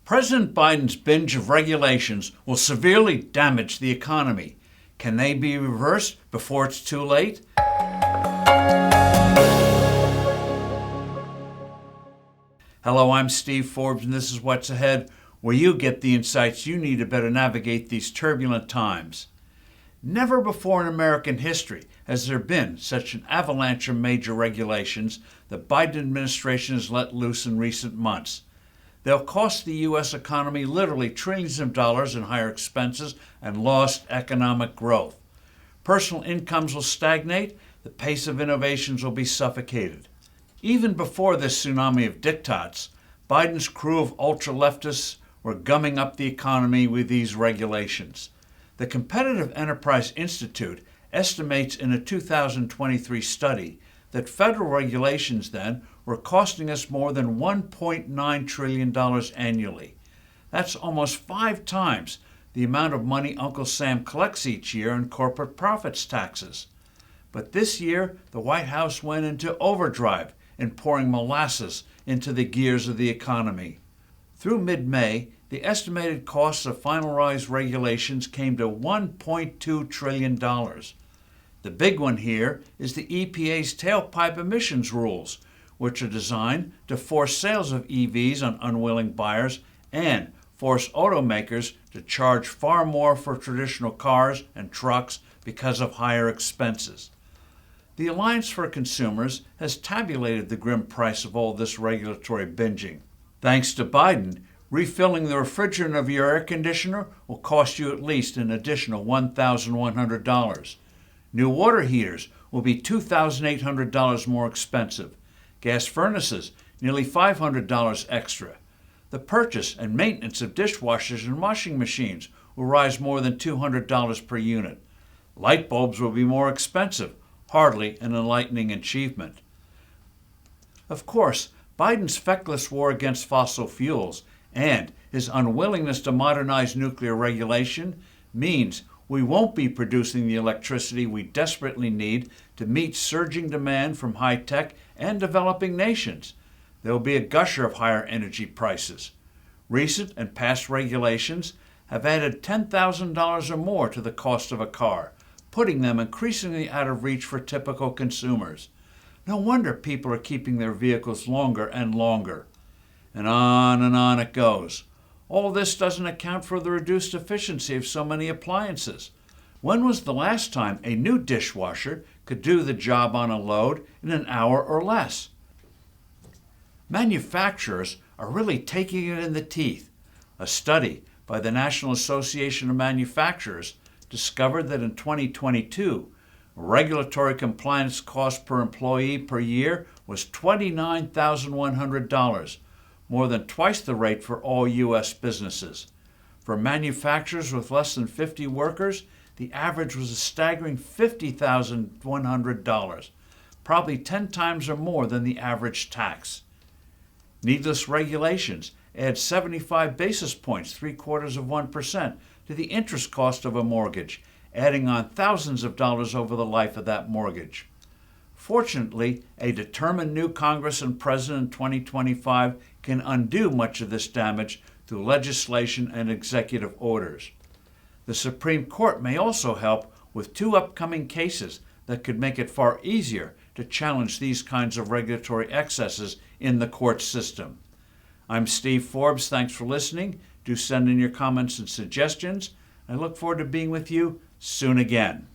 President Biden's binge of regulations will severely damage the economy. Can they be reversed before it's too late? Hello, I'm Steve Forbes, and this is What's Ahead, where you get the insights you need to better navigate these turbulent times. Never before in American history has there been such an avalanche of major regulations the Biden administration has let loose in recent months. They'll cost the U.S. economy literally trillions of dollars in higher expenses and lost economic growth. Personal incomes will stagnate, the pace of innovations will be suffocated. Even before this tsunami of diktats, Biden's crew of ultra-leftists were gumming up the economy with these regulations. The Competitive Enterprise Institute estimates in a 2023 study that federal regulations then were costing us more than $1.9 trillion annually. That's almost 5 times the amount of money Uncle Sam collects each year in corporate profits taxes. But this year, the White House went into overdrive in pouring molasses into the gears of the economy. Through mid-May, the estimated costs of finalized regulations came to $1.2 trillion. The big one here is the EPA's tailpipe emissions rules, which are designed to force sales of EVs on unwilling buyers and force automakers to charge far more for traditional cars and trucks because of higher expenses. The Alliance for Consumers has tabulated the grim price of all this regulatory binging. Thanks to Biden, refilling the refrigerant of your air conditioner will cost you at least an additional $1,100. New water heaters will be $2,800 more expensive. Gas furnaces, nearly $500 extra. The purchase and maintenance of dishwashers and washing machines will rise more than $200 per unit. Light bulbs will be more expensive, hardly an enlightening achievement. Of course, Biden's feckless war against fossil fuels and his unwillingness to modernize nuclear regulation means we won't be producing the electricity we desperately need to meet surging demand from high-tech and developing nations. There will be a gusher of higher energy prices. Recent and past regulations have added $10,000 or more to the cost of a car, putting them increasingly out of reach for typical consumers. No wonder people are keeping their vehicles longer and longer. And on it goes. All this doesn't account for the reduced efficiency of so many appliances. When was the last time a new dishwasher could do the job on a load in an hour or less? Manufacturers are really taking it in the teeth. A study by the National Association of Manufacturers discovered that in 2022, regulatory compliance cost per employee per year was $29,100. More than twice the rate for all U.S. businesses. For manufacturers with less than 50 workers, the average was a staggering $50,100, probably 10 times or more than the average tax. Needless regulations add 75 basis points, 0.75%, to the interest cost of a mortgage, adding on thousands of dollars over the life of that mortgage. Fortunately, a determined new Congress and President in 2025 can undo much of this damage through legislation and executive orders. The Supreme Court may also help with 2 upcoming cases that could make it far easier to challenge these kinds of regulatory excesses in the court system. I'm Steve Forbes. Thanks for listening. Do send in your comments and suggestions. I look forward to being with you soon again.